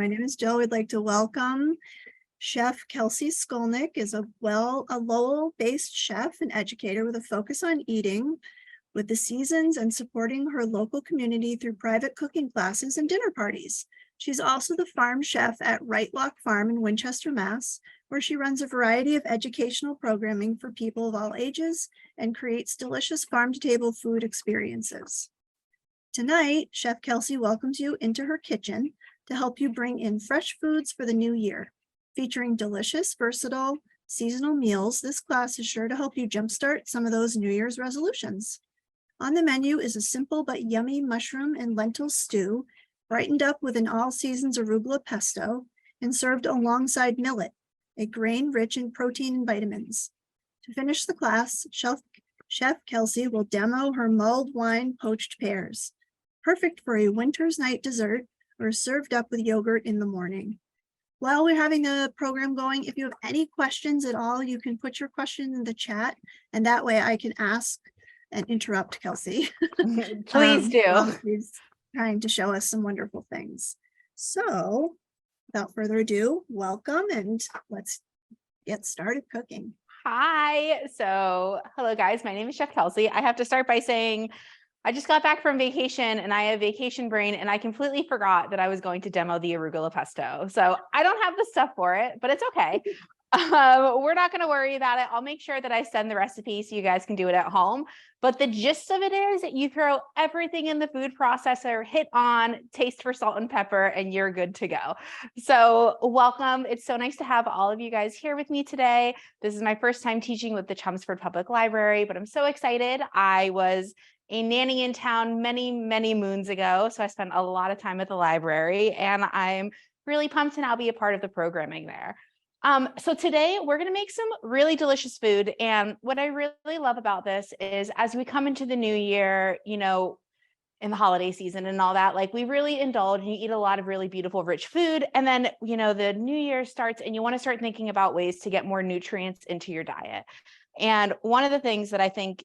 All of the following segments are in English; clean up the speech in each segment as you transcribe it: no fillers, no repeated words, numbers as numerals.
My name is Jill. We'd like to welcome Chef Kelcy Scolnick is a Lowell-based chef and educator with a focus on eating with the seasons and supporting her local community through private cooking classes and dinner parties. She's also the farm chef at Right Lock Farm in Winchester, Mass, where she runs a variety of educational programming for people of all ages and creates delicious farm-to-table food experiences. Tonight, Chef Kelcy welcomes you into her kitchen to help you bring in fresh foods for the new year. Featuring delicious, versatile, seasonal meals, this class is sure to help you jumpstart some of those New Year's resolutions. On the menu is a simple but yummy mushroom and lentil stew, brightened up with an all-seasons arugula pesto, and served alongside millet, a grain rich in protein and vitamins. To finish the class, Chef Kelcy will demo her mulled wine poached pears, perfect for a winter's night dessert or served up with yogurt in the morning. While we're having the program going, if you have any questions at all, you can put your question in the chat, and that way I can ask and interrupt Kelcy. Please do. While she's trying to show us some wonderful things. So without further ado, welcome, and let's get started cooking. Hi. So hello guys, my name is Chef Kelcy. I have to start by saying I just got back from vacation and I have vacation brain and I completely forgot that I was going to demo the arugula pesto. So I don't have the stuff for it, but it's okay. We're not going to worry about it. I'll make sure that I send the recipe so you guys can do it at home. But the gist of it is that you throw everything in the food processor, hit on, taste for salt and pepper, and you're good to go. So welcome. It's so nice to have all of you guys here with me today. This is my first time teaching with the Chelmsford Public Library, but I'm so excited. I was a nanny in town many moons ago, so I spent a lot of time at the library, and I'm really pumped to now be a part of the programming there. So today we're going to make some really delicious food. And what I really love about this is as we come into the new year, you know, in the holiday season and all that, like we really indulge and you eat a lot of really beautiful, rich food. And then, you know, the new year starts and you want to start thinking about ways to get more nutrients into your diet. And one of the things that I think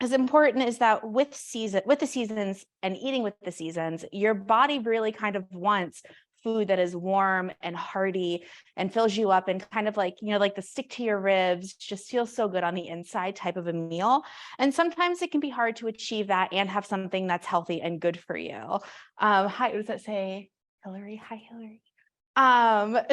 is important is that with the seasons and eating with the seasons, your body really kind of wants food that is warm and hearty and fills you up and kind of like, you know, like the stick to your ribs, just feels so good on the inside type of a meal. And sometimes it can be hard to achieve that and have something that's healthy and good for you. Hi, what does that say? Hillary? Hi, Hillary.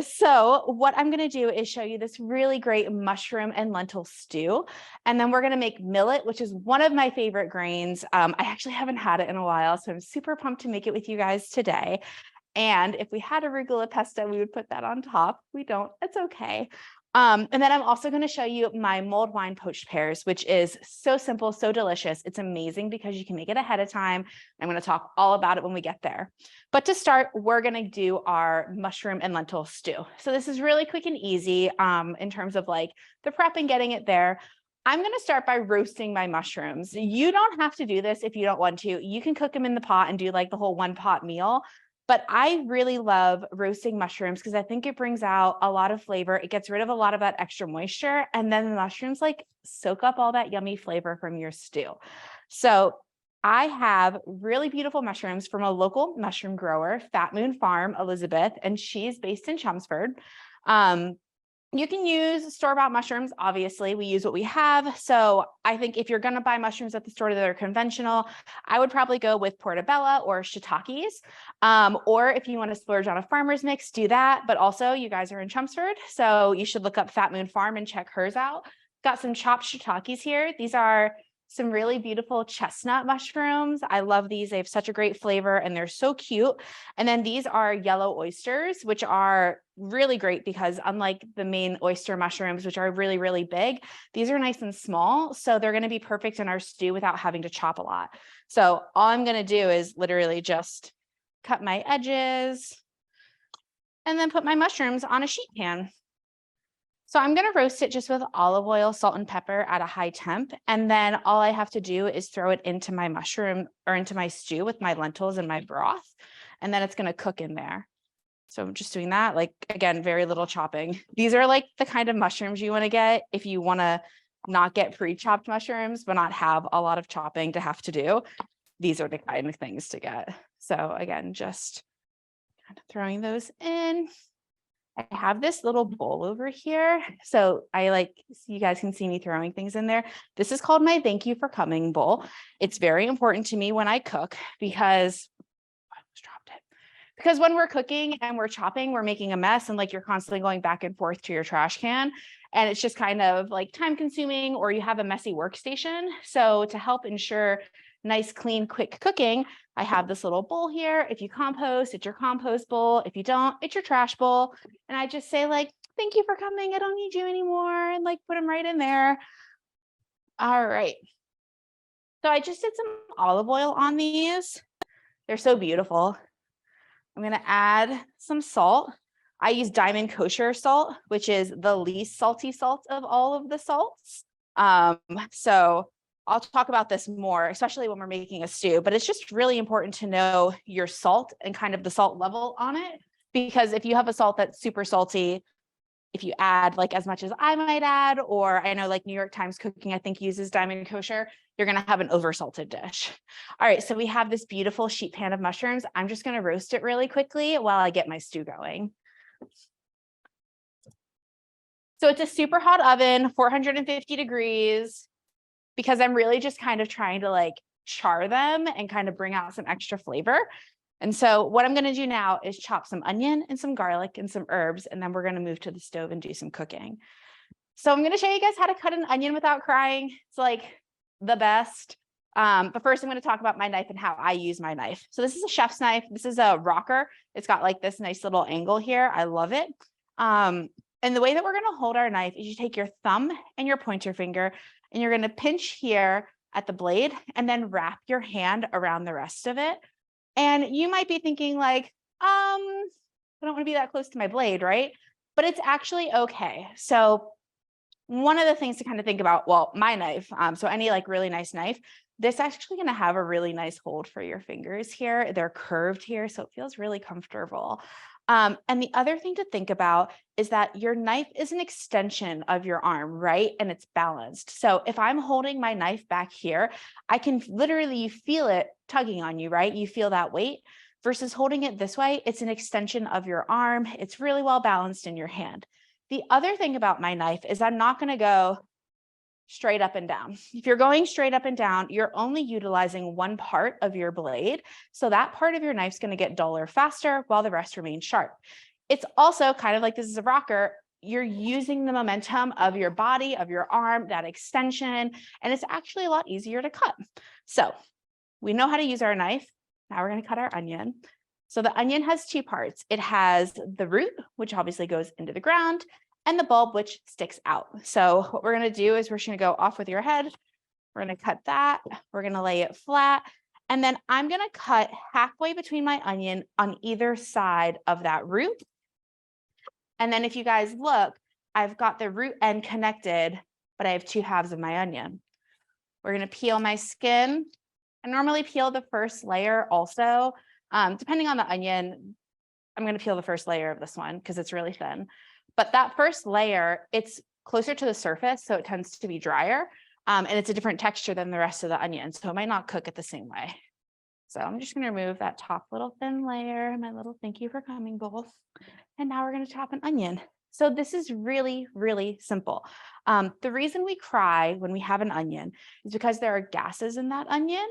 So what I'm going to do is show you this really great mushroom and lentil stew. And then we're going to make millet, which is one of my favorite grains. I actually haven't had it in a while, so I'm super pumped to make it with you guys today. And if we had arugula pesto, we would put that on top. We don't, it's okay. And then I'm also going to show you my mulled wine poached pears, which is so simple, so delicious. It's amazing because you can make it ahead of time. I'm going to talk all about it when we get there. But to start, we're going to do our mushroom and lentil stew. So this is really quick and easy in terms of like the prep and getting it there. I'm going to start by roasting my mushrooms. You don't have to do this if you don't want to. You can cook them in the pot and do like the whole one pot meal. But I really love roasting mushrooms because I think it brings out a lot of flavor. It gets rid of a lot of that extra moisture. And then the mushrooms like soak up all that yummy flavor from your stew. So I have really beautiful mushrooms from a local mushroom grower, Fat Moon Farm, Elizabeth, and she's based in Chelmsford. You can use store-bought mushrooms. Obviously, we use what we have. So I think if you're going to buy mushrooms at the store that are conventional, I would probably go with portobello or shiitakes. Or if you want to splurge on a farmer's mix, do that. But also, you guys are in Chelmsford, so you should look up Fat Moon Farm and check hers out. Got some chopped shiitakes here. These are some really beautiful chestnut mushrooms. I love these. They have such a great flavor and they're so cute. And then these are yellow oysters, which are really great because unlike the main oyster mushrooms, which are really big, these are nice and small. So they're going to be perfect in our stew without having to chop a lot. So all I'm going to do is literally just cut my edges and then put my mushrooms on a sheet pan. So I'm going to roast it just with olive oil, salt, and pepper at a high temp. And then all I have to do is throw it into my mushroom or into my stew with my lentils and my broth. And then it's going to cook in there. So I'm just doing that, like, again, very little chopping. These are like the kind of mushrooms you want to get if you want to not get pre-chopped mushrooms, but not have a lot of chopping to have to do. These are the kind of things to get. So again, just Kind of throwing those in. I have this little bowl over here. So you guys can see me throwing things in there. This is called my thank you for coming bowl. It's very important to me when I cook because I almost dropped it. Because when we're cooking and we're chopping, we're making a mess and like you're constantly going back and forth to your trash can. And it's just kind of like time consuming, or you have a messy workstation. So to help ensure nice, clean, quick cooking, I have this little bowl here. If you compost, it's your compost bowl. If you don't, it's your trash bowl. And I just say like, thank you for coming. I don't need you anymore. And like put them right in there. All right. So I just did some olive oil on these. They're so beautiful. I'm going to add some salt. I use Diamond Kosher salt, which is the least salty salt of all of the salts. So I'll talk about this more, especially when we're making a stew, but it's just really important to know your salt and kind of the salt level on it, because if you have a salt that's super salty, if you add like as much as I might add, or I know like New York Times Cooking, I think uses Diamond Kosher, you're going to have an oversalted dish. All right, so we have this beautiful sheet pan of mushrooms. I'm just going to roast it really quickly while I get my stew going. So it's a super hot oven, 450 degrees, because I'm really just kind of trying to like char them and kind of bring out some extra flavor. And so what I'm going to do now is chop some onion and some garlic and some herbs, and then we're going to move to the stove and do some cooking. So I'm going to show you guys how to cut an onion without crying. It's like the best. But first I'm going to talk about my knife and how I use my knife. So this is a chef's knife. This is a rocker. It's got like this nice little angle here. I love it. And the way that we're going to hold our knife is you take your thumb and your pointer finger, and you're going to pinch here at the blade and then wrap your hand around the rest of it. And you might be thinking like, I don't want to be that close to my blade, right? But it's actually okay. So one of the things to kind of think about, well, my knife, so any like really nice knife, this actually going to have a really nice hold for your fingers here. They're curved here, so it feels really comfortable. And the other thing to think about is that your knife is an extension of your arm, right? And it's balanced. So if I'm holding my knife back here, I can literally feel it tugging on you, right? You feel that weight versus holding it this way. It's an extension of your arm. It's really well balanced in your hand. The other thing about my knife is I'm not going to go straight up and down. If you're going straight up and down, you're only utilizing one part of your blade. So that part of your knife's going to get duller faster while the rest remains sharp. It's also kind of like this is a rocker. You're using the momentum of your body, of your arm, that extension, and it's actually a lot easier to cut. So we know how to use our knife. Now we're going to cut our onion. So the onion has two parts. It has the root, which obviously goes into the ground, and the bulb, which sticks out. So what we're going to do is we're just going to go off with your head. We're going to cut that. We're going to lay it flat. And then I'm going to cut halfway between my onion on either side of that root. And then if you guys look, I've got the root end connected, but I have two halves of my onion. We're going to peel my skin. I normally peel the first layer also. Depending on the onion, I'm going to peel the first layer of this one because it's really thin. But that first layer, it's closer to the surface, so it tends to be drier, and it's a different texture than the rest of the onion, so it might not cook it the same way. So I'm just going to remove that top little thin layer, my little thank you for coming bowl, and now we're going to chop an onion. So this is really, really simple. The reason we cry when we have an onion is because there are gases in that onion.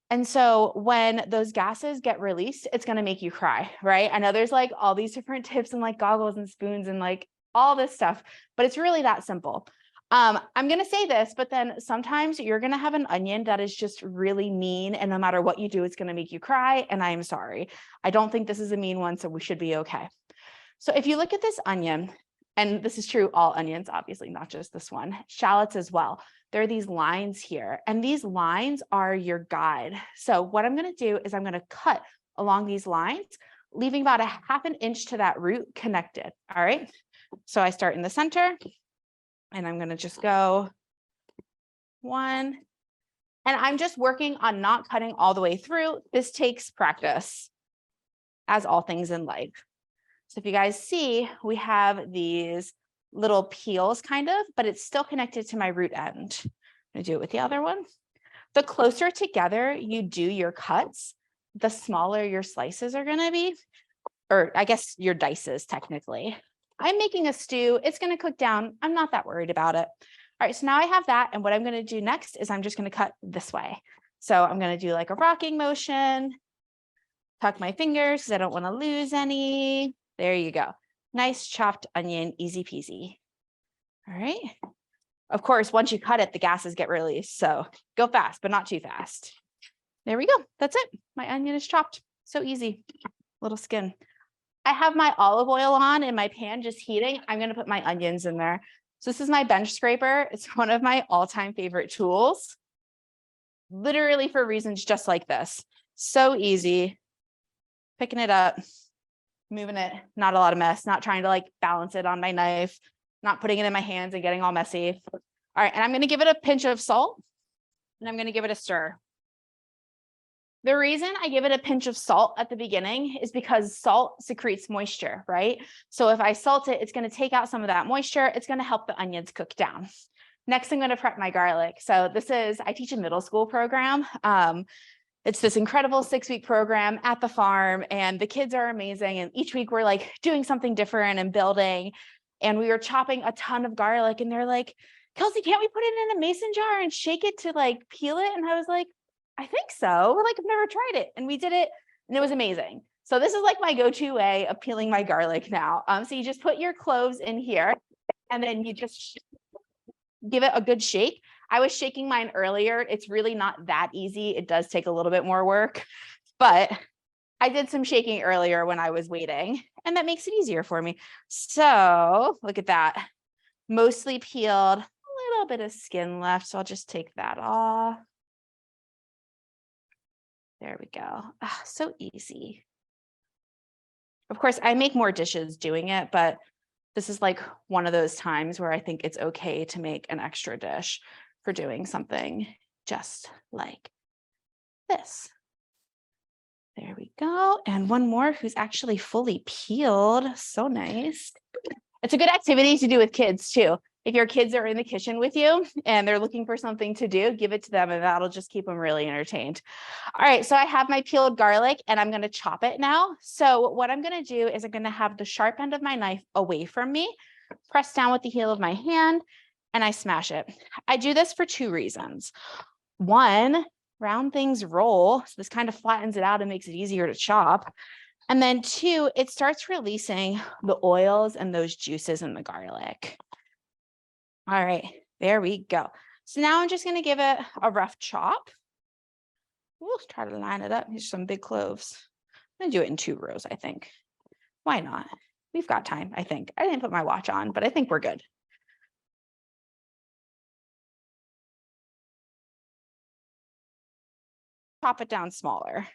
And so when those gases get released, it's going to make you cry, right? I know there's like all these different tips and like goggles and spoons and like all this stuff, but it's really that simple. I'm going to say this, but then sometimes you're going to have an onion that is just really mean. And no matter what you do, it's going to make you cry. And I'm sorry. I don't think this is a mean one, so we should be okay. So if you look at this onion, and this is true, all onions, obviously, not just this one, shallots as well. There are these lines here, and these lines are your guide. So what I'm going to do is I'm going to cut along these lines, leaving about a half an inch to that root connected. All right. So I start in the center, and I'm going to just go one, and I'm just working on not cutting all the way through. This takes practice, as all things in life. So if you guys see, we have these little peels kind of, but it's still connected to my root end. I'm going to do it with the other one. The closer together you do your cuts, the smaller your slices are going to be, or I guess your dices technically. I'm making a stew. It's going to cook down. I'm not that worried about it. All right, so now I have that. And what I'm going to do next is I'm just going to cut this way. So I'm going to do like a rocking motion, tuck my fingers because I don't want to lose any. There you go. Nice chopped onion, easy peasy. All right. Of course, once you cut it, the gases get released. So go fast, but not too fast. There we go. That's it. My onion is chopped. So easy. Little skin. I have my olive oil on in my pan, just heating. I'm going to put my onions in there. So this is my bench scraper. It's one of my all-time favorite tools, literally for reasons just like this. So easy. Picking it up, moving it, not a lot of mess, not trying to like balance it on my knife, not putting it in my hands and getting all messy. All right, and I'm going to give it a pinch of salt, and I'm going to give it a stir. The reason I give it a pinch of salt at the beginning is because salt secretes moisture, right? So if I salt it, it's going to take out some of that moisture. It's going to help the onions cook down. Next, I'm going to prep my garlic. So I teach a middle school program. It's this incredible 6-week program at the farm, and the kids are amazing. And each week we're like doing something different and building. And we were chopping a ton of garlic, and they're like, Kelcy, can't we put it in a mason jar and shake it to like peel it? And I was like, I think so. Like, I've never tried it. And we did it, and it was amazing. So this is like my go-to way of peeling my garlic now. So you just put your cloves in here, and then you just give it a good shake. I was shaking mine earlier. It's really not that easy. It does take a little bit more work, but I did some shaking earlier when I was waiting, and that makes it easier for me. So look at that. Mostly peeled, a little bit of skin left. So I'll just take that off. There we go. Oh, so easy. Of course, I make more dishes doing it, but this is like one of those times where I think it's okay to make an extra dish for doing something just like this. There we go. And one more who's actually fully peeled. So nice. It's a good activity to do with kids too. If your kids are in the kitchen with you and they're looking for something to do, give it to them, and that'll just keep them really entertained. All right, so I have my peeled garlic, and I'm going to chop it now. So what I'm going to do is I'm going to have the sharp end of my knife away from me, press down with the heel of my hand, and I smash it. I do this for 2 reasons. One, round things roll. So this kind of flattens it out and makes it easier to chop. And then 2, it starts releasing the oils and those juices in the garlic. All right, there we go. So now I'm just going to give it a rough chop. We'll try to line it up. Here's some big cloves. I'm going to do it in 2 rows, I think. Why not? We've got time, I think. I didn't put my watch on, but I think we're good. Chop it down smaller.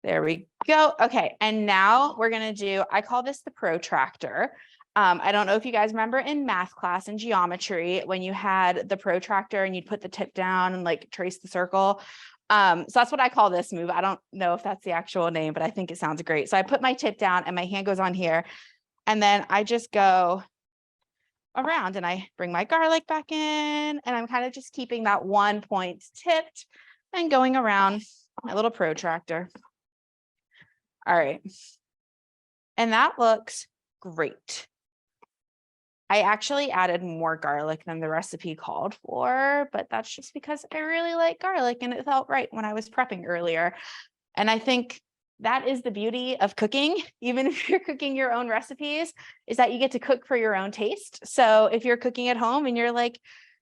There we go. Okay, and now we're going to do, I call this the protractor. I don't know if you guys remember in math class in geometry when you had the protractor and you'd put the tip down and like trace the circle. So that's what I call this move. I don't know if that's the actual name, but I think it sounds great. So I put my tip down and my hand goes on here, and then I just go around and I bring my garlic back in, and I'm kind of just keeping that one point tipped and going around my little protractor. All right. And that looks great. I actually added more garlic than the recipe called for, but that's just because I really like garlic and it felt right when I was prepping earlier. And I think that is the beauty of cooking, even if you're cooking your own recipes, is that you get to cook for your own taste. So if you're cooking at home and you're like,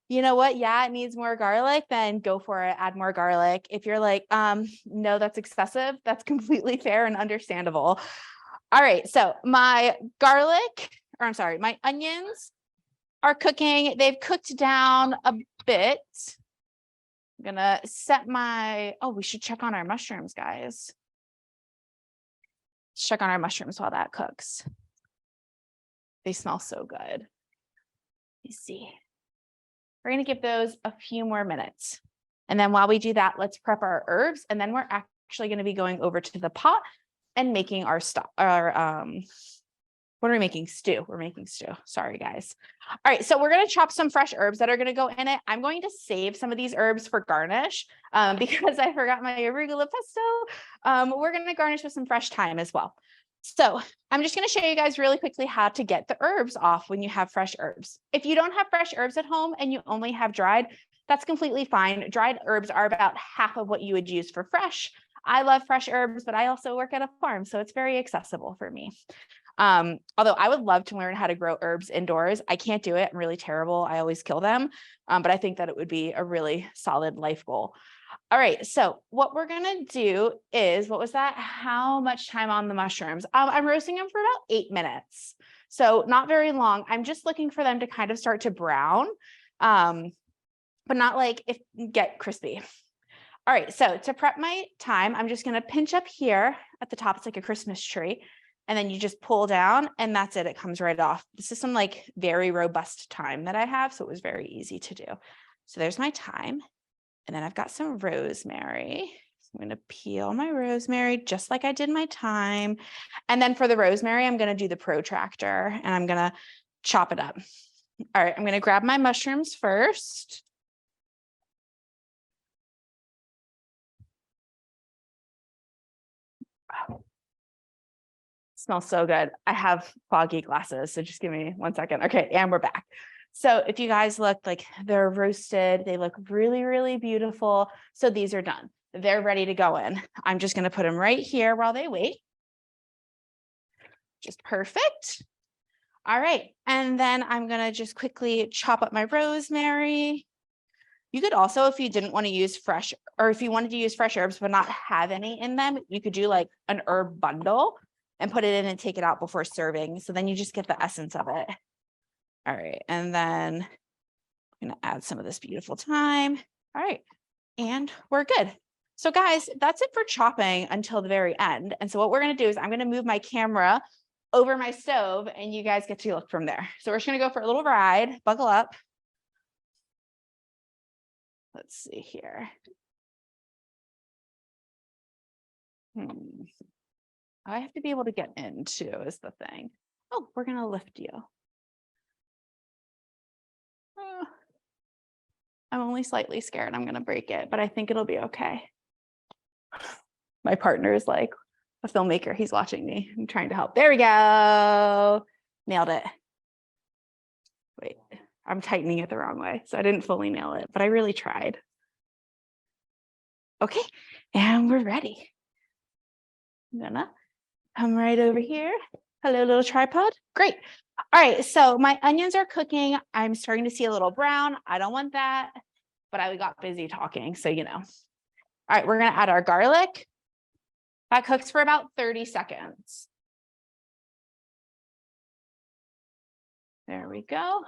you know what, yeah, it needs more garlic, then go for it, add more garlic. If you're like, no, that's excessive, that's completely fair and understandable. All right, so my onions are cooking. They've cooked down a bit. I'm gonna set we should check on our mushrooms, guys. Let's check on our mushrooms while that cooks. They smell so good. You see. We're gonna give those a few more minutes. And then while we do that, let's prep our herbs. And then we're actually gonna be going over to the pot and making our What are we making? Stew. We're making stew. Sorry, guys. All right. So we're going to chop some fresh herbs that are going to go in it. I'm going to save some of these herbs for garnish because I forgot my arugula pesto. We're going to garnish with some fresh thyme as well. So I'm just going to show you guys really quickly how to get the herbs off when you have fresh herbs. If you don't have fresh herbs at home and you only have dried, that's completely fine. Dried herbs are about half of what you would use for fresh. I love fresh herbs, but I also work at a farm, so it's very accessible for me. Although I would love to learn how to grow herbs indoors. I can't do it. I'm really terrible. I always kill them. But I think that it would be a really solid life goal. All right. So what we're going to do is, what was that? How much time on the mushrooms? I'm roasting them for about 8 minutes. So not very long. I'm just looking for them to kind of start to brown, but not like get crispy. All right. So to prep my thyme, I'm just going to pinch up here at the top. It's like a Christmas tree. And then you just pull down and that's it. It comes right off. This is some like very robust thyme that I have. So it was very easy to do. So there's my thyme. And then I've got some rosemary. So I'm going to peel my rosemary just like I did my thyme. And then for the rosemary, I'm going to do the protractor and I'm going to chop it up. All right. I'm going to grab my mushrooms first. Wow. Smells so good. I have foggy glasses, so just give me 1 second. Okay, and we're back. So if you guys look like they're roasted, they look really, really beautiful. So these are done. They're ready to go in. I'm just going to put them right here while they wait. Just perfect. All right. And then I'm going to just quickly chop up my rosemary. You could also, if you didn't want to use fresh, or if you wanted to use fresh herbs but not have any in them, you could do like an herb bundle and put it in and take it out before serving. So then you just get the essence of it. All right. And then I'm going to add some of this beautiful thyme. All right. And we're good. So guys, that's it for chopping until the very end. And so what we're going to do is I'm going to move my camera over my stove and you guys get to look from there. So we're just going to go for a little ride. Buckle up. Let's see here. I have to be able to get in too is the thing. Oh, we're going to lift you. I'm only slightly scared I'm going to break it, but I think it'll be okay. My partner is like a filmmaker. He's watching me. I'm trying to help. There we go. Nailed it. Wait, I'm tightening it the wrong way. So I didn't fully nail it, but I really tried. Okay. And we're ready. I'm gonna come right over here. Hello, little tripod. Great. All right. So my onions are cooking. I'm starting to see a little brown. I don't want that, but I got busy talking. So, you know. All right. We're going to add our garlic. That cooks for about 30 seconds. There we go.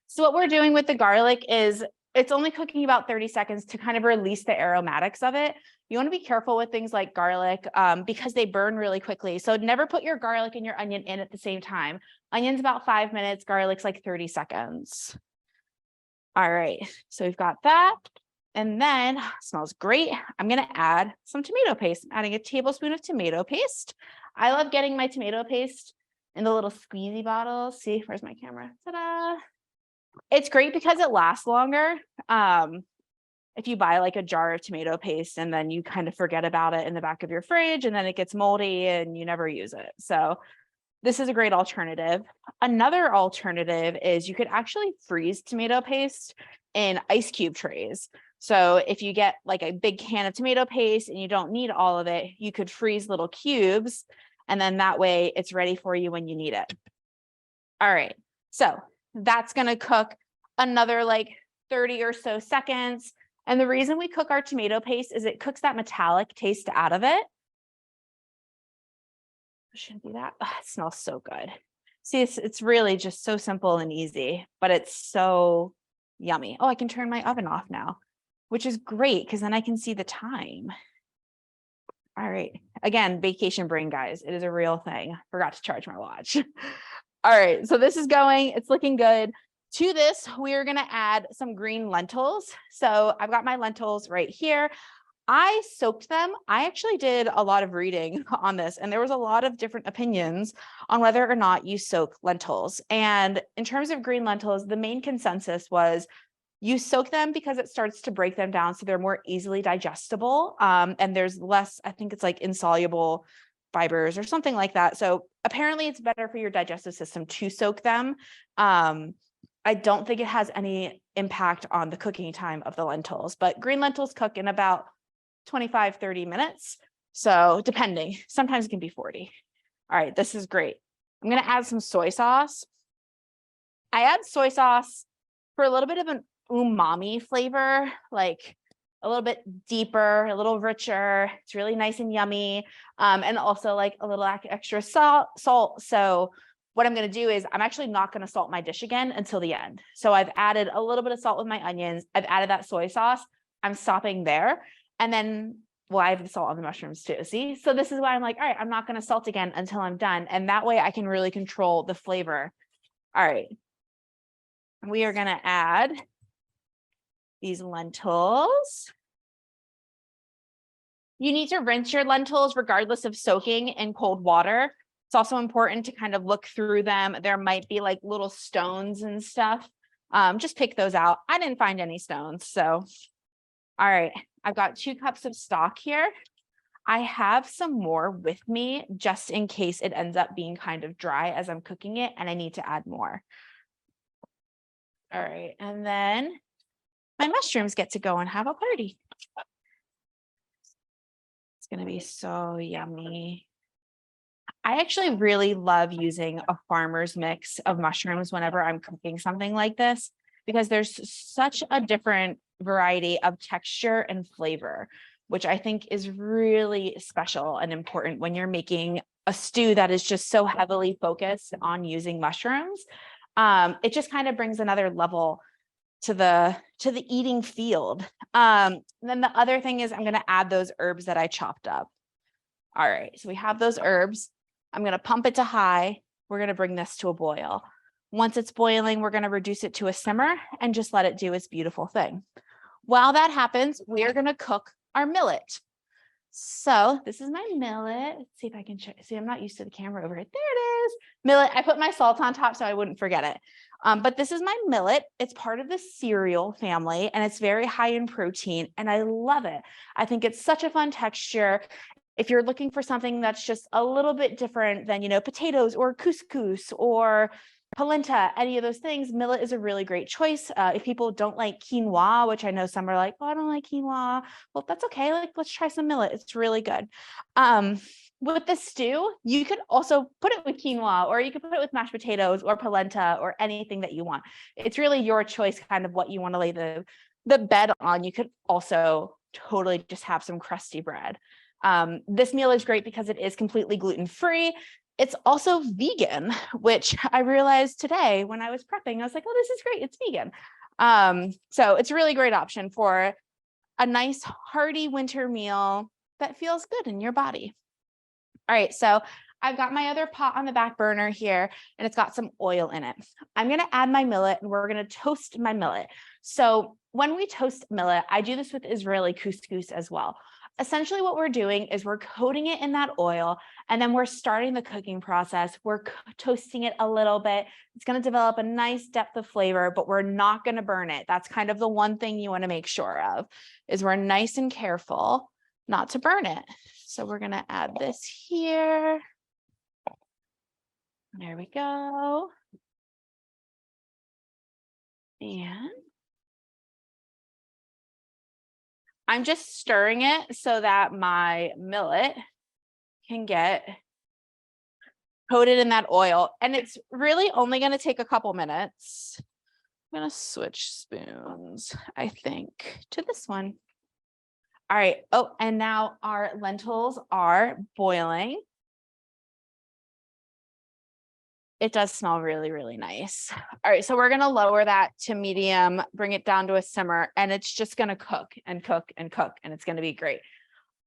So what we're doing with the garlic is it's only cooking about 30 seconds to kind of release the aromatics of it. You want to be careful with things like garlic because they burn really quickly. So never put your garlic and your onion in at the same time. Onion's about 5 minutes, garlic's like 30 seconds. All right, so we've got that. And then smells great. I'm going to add some tomato paste. I'm adding a tablespoon of tomato paste. I love getting my tomato paste in the little squeezy bottles. See, where's my camera? Ta-da! It's great because it lasts longer. If you buy like a jar of tomato paste and then you kind of forget about it in the back of your fridge and then it gets moldy and you never use it. So this is a great alternative. Another alternative is you could actually freeze tomato paste in ice cube trays. So if you get like a big can of tomato paste and you don't need all of it, you could freeze little cubes and then that way it's ready for you when you need it. All right, so that's going to cook another like 30 or so seconds. And the reason we cook our tomato paste is it cooks that metallic taste out of it. Shouldn't do that. Oh, it smells so good. See, it's really just so simple and easy, but it's so yummy. Oh, I can turn my oven off now, which is great because then I can see the time. All right. Again, vacation brain, guys. It is a real thing. Forgot to charge my watch. All right. So this is going. It's looking good. To this, we are going to add some green lentils. So I've got my lentils right here. I soaked them. I actually did a lot of reading on this, and there was a lot of different opinions on whether or not you soak lentils. And in terms of green lentils, the main consensus was you soak them because it starts to break them down so they're more easily digestible. And there's less, I think it's like insoluble fibers or something like that. So apparently it's better for your digestive system to soak them. I don't think it has any impact on the cooking time of the lentils, but green lentils cook in about 25, 30 minutes. So depending, sometimes it can be 40. All right, this is great. I'm going to add some soy sauce. I add soy sauce for a little bit of an umami flavor, like a little bit deeper, a little richer. It's really nice and yummy. And also like a little extra salt. So what I'm going to do is I'm actually not going to salt my dish again until the end. So I've added a little bit of salt with my onions. I've added that soy sauce. I'm stopping there. And then, well, I have the salt on the mushrooms too. See, so this is why I'm like, all right, I'm not going to salt again until I'm done. And that way I can really control the flavor. All right. We are going to add these lentils. You need to rinse your lentils regardless of soaking in cold water. It's also important to kind of look through them. There might be like little stones and stuff. Just pick those out. I didn't find any stones. So, all right, I've got 2 cups of stock here. I have some more with me just in case it ends up being kind of dry as I'm cooking it and I need to add more. All right, and then my mushrooms get to go and have a party. It's going to be so yummy. I actually really love using a farmer's mix of mushrooms whenever I'm cooking something like this, because there's such a different variety of texture and flavor, which I think is really special and important when you're making a stew that is just so heavily focused on using mushrooms. It just kind of brings another level to the eating field. Then the other thing is I'm going to add those herbs that I chopped up. All right, so we have those herbs. I'm going to pump it to high. We're going to bring this to a boil. Once it's boiling, we're going to reduce it to a simmer and just let it do its beautiful thing. While that happens, we are going to cook our millet. So this is my millet. Let's see if I can show. See, I'm not used to the camera over it. There it is. Millet. I put my salt on top so I wouldn't forget it. But this is my millet. It's part of the cereal family and it's very high in protein and I love it. I think it's such a fun texture. If you're looking for something that's just a little bit different than, potatoes or couscous or polenta, any of those things, millet is a really great choice. If people don't like quinoa, which I know some are like, oh, I don't like quinoa. Well, that's okay. Like, let's try some millet. It's really good. With the stew, you could also put it with quinoa, or you could put it with mashed potatoes or polenta or anything that you want. It's really your choice, kind of what you want to lay the bed on. You could also totally just have some crusty bread. This meal is great because it is completely gluten-free. It's also vegan, which I realized today when I was prepping. I was like, oh, this is great. It's vegan. So it's a really great option for a nice hearty winter meal that feels good in your body. All right, so I've got my other pot on the back burner here and it's got some oil in it. I'm going to add my millet and we're going to toast my millet. So when we toast millet, I do this with Israeli couscous as well. Essentially what we're doing is we're coating it in that oil and then we're starting the cooking process. We're toasting it a little bit. It's going to develop a nice depth of flavor, but we're not going to burn it. That's kind of the one thing you want to make sure of, is we're nice and careful not to burn it. So we're going to add this here. There we go. And I'm just stirring it so that my millet can get coated in that oil. And it's really only going to take a couple minutes. I'm going to switch spoons, I think, to this one. All right. Oh, and now our lentils are boiling. It does smell really, really nice. All right, so we're going to lower that to medium, bring it down to a simmer, and it's just going to cook and cook and cook, and it's going to be great.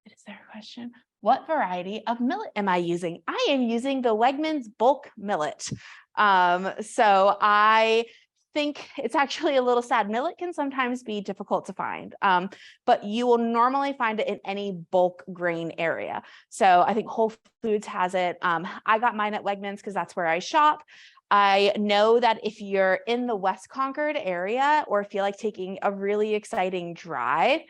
Is there a question? What variety of millet am I using? I am using the Wegmans bulk millet. So I think it's actually a little sad. Millet can sometimes be difficult to find, but you will normally find it in any bulk grain area. So I think Whole Foods has it. I got mine at Wegmans because that's where I shop. I know that if you're in the West Concord area or feel like taking a really exciting drive,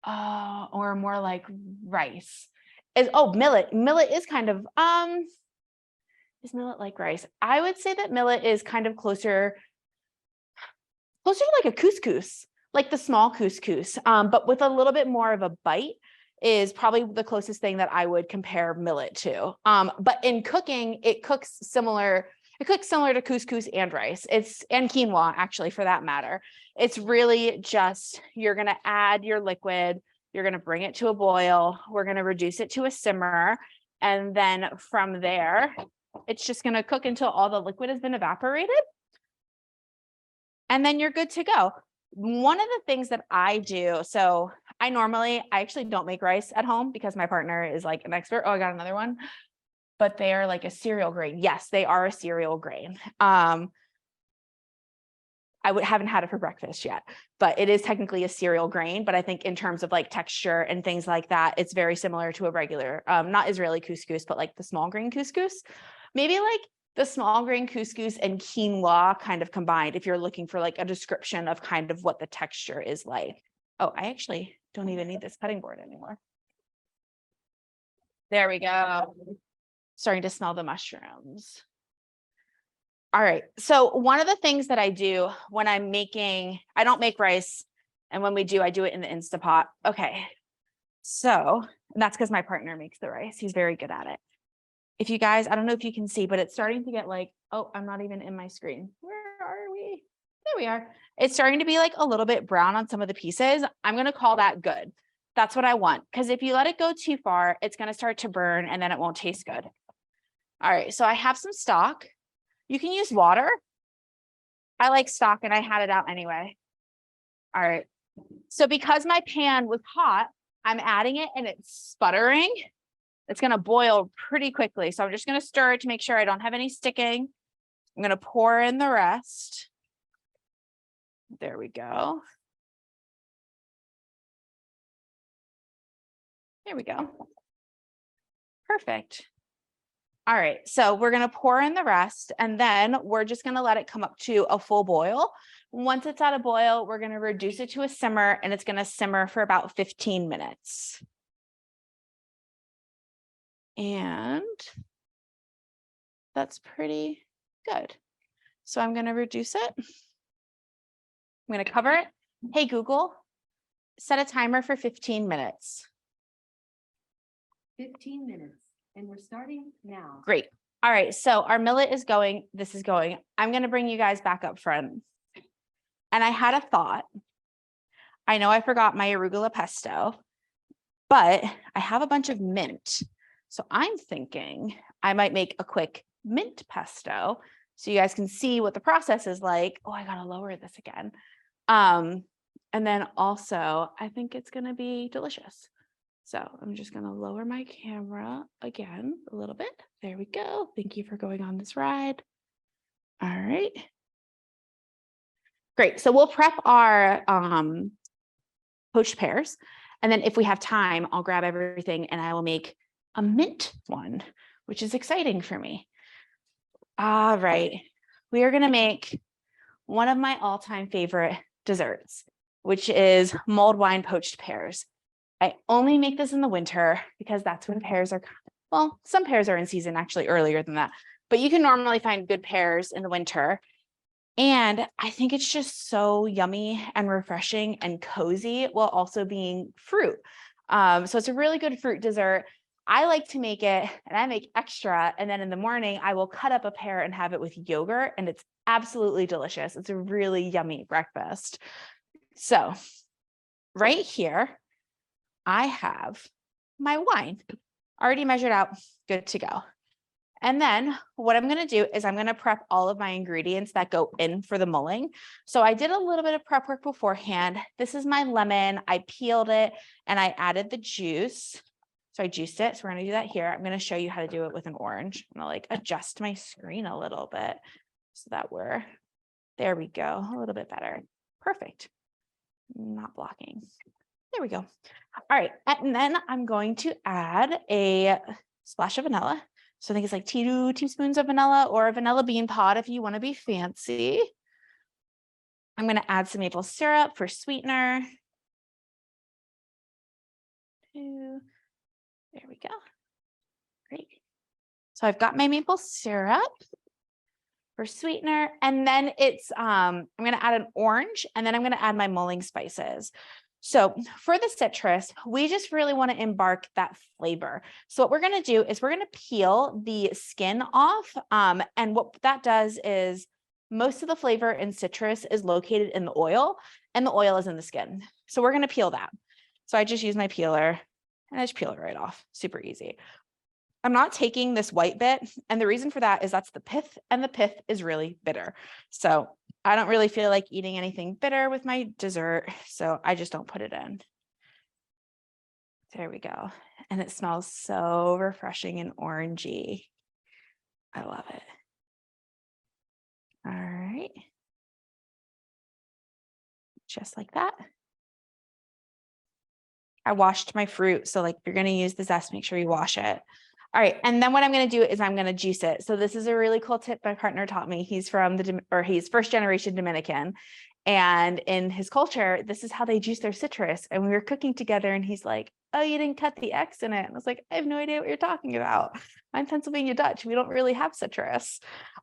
or more like rice, millet. Millet is kind of, is millet like rice? I would say that millet is kind of closer to like a couscous, like the small couscous, but with a little bit more of a bite is probably the closest thing that I would compare millet to. But in cooking, it cooks similar to couscous and rice. And quinoa, actually, for that matter. It's really just, you're going to add your liquid, you're going to bring it to a boil, we're going to reduce it to a simmer, and then from there, it's just going to cook until all the liquid has been evaporated. And then you're good to go. One of the things that I do, so I actually don't make rice at home because my partner is like an expert. Oh, I got another one. But they are like a cereal grain. Yes, they are a cereal grain. I haven't had it for breakfast yet, but it is technically a cereal grain. But I think in terms of like texture and things like that, it's very similar to a regular, not Israeli couscous, but like the small grain couscous. Maybe like the small grain couscous and quinoa kind of combined, if you're looking for like a description of kind of what the texture is like. Oh, I actually don't even need this cutting board anymore. There we go. Starting to smell the mushrooms. All right. So one of the things that I do when I'm making, I don't make rice. And when we do, I do it in the Instapot. Okay. So, and that's because my partner makes the rice. He's very good at it. If you guys, I don't know if you can see, but it's starting to get like, oh, I'm not even in my screen. Where are we? There we are. It's starting to be like a little bit brown on some of the pieces. I'm going to call that good. That's what I want. Because if you let it go too far, it's going to start to burn and then it won't taste good. All right. So I have some stock. You can use water. I like stock and I had it out anyway. All right. So because my pan was hot, I'm adding it and it's sputtering. It's going to boil pretty quickly. So I'm just going to stir it to make sure I don't have any sticking. I'm going to pour in the rest. There we go. There we go. Perfect. All right, so we're going to pour in the rest and then we're just going to let it come up to a full boil. Once it's at a boil, we're going to reduce it to a simmer and it's going to simmer for about 15 minutes. And that's pretty good. So I'm going to reduce it. I'm going to cover it. Hey, Google, set a timer for 15 minutes. 15 minutes. And we're starting now. Great. All right. So our millet is going. This is going. I'm going to bring you guys back up front. And I had a thought. I know I forgot my arugula pesto, but I have a bunch of mint. So I'm thinking I might make a quick mint pesto so you guys can see what the process is like. Oh, I got to lower this again. And then also, I think it's going to be delicious. So I'm just going to lower my camera again a little bit. There we go. Thank you for going on this ride. All right. Great. So we'll prep our poached pears. And then if we have time, I'll grab everything and I will make a mint one, which is exciting for me. All right. We are going to make one of my all-time favorite desserts, which is mulled wine poached pears. I only make this in the winter because that's when pears are, well, some pears are in season actually earlier than that, but you can normally find good pears in the winter. And I think it's just so yummy and refreshing and cozy while also being fruit. So it's a really good fruit dessert. I like to make it and I make extra. And then in the morning, I will cut up a pear and have it with yogurt. And it's absolutely delicious. It's a really yummy breakfast. So right here, I have my wine already measured out, good to go. And then what I'm going to do is I'm going to prep all of my ingredients that go in for the mulling. So I did a little bit of prep work beforehand. This is my lemon. I peeled it and I added the juice. So I juiced it. So we're going to do that here. I'm going to show you how to do it with an orange. I'm going to like adjust my screen a little bit so that we're There we go. A little bit better. Perfect. Not blocking. There we go. All right. And then I'm going to add a splash of vanilla. So I think it's like 2 teaspoons of vanilla or a vanilla bean pod if you want to be fancy. I'm going to add some maple syrup for sweetener. There we go. Great. So I've got my maple syrup for sweetener, and then it's I'm going to add an orange, and then I'm going to add my mulling spices. So for the citrus, we just really want to embark that flavor. So what we're going to do is we're going to peel the skin off. And what that does is most of the flavor in citrus is located in the oil, and the oil is in the skin. So we're going to peel that. So I just use my peeler and I just peel it right off. Super easy. I'm not taking this white bit, and the reason for that is that's the pith, and the pith is really bitter. So I don't really feel like eating anything bitter with my dessert, so I just don't put it in. There we go. And it smells so refreshing and orangey. I love it. All right. Just like that. I washed my fruit, so like if you're going to use the zest, make sure you wash it. All right, and then what I'm going to do is I'm going to juice it. So this is a really cool tip my partner taught me. He's from he's first generation Dominican, and in his culture, this is how they juice their citrus. And we were cooking together, and he's like, "Oh, you didn't cut the X in it." And I was like, "I have no idea what you're talking about. I'm Pennsylvania Dutch. We don't really have citrus."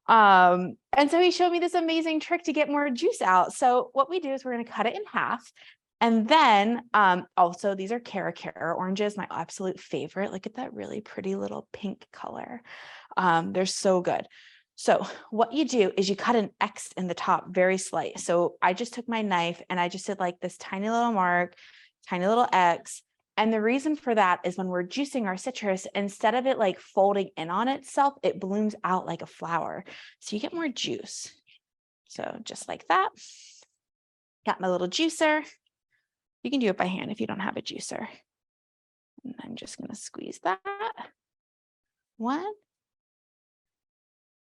And so he showed me this amazing trick to get more juice out. So what we do is we're going to cut it in half. And then also these are Cara oranges, my absolute favorite. Look at that really pretty little pink color. They're so good. So what you do is you cut an X in the top, very slight. So I just took my knife and I just did like this tiny little mark, tiny little X. And the reason for that is when we're juicing our citrus, instead of it like folding in on itself, it blooms out like a flower. So you get more juice. So just like that. Got my little juicer. You can do it by hand if you don't have a juicer. And I'm just going to squeeze that. 1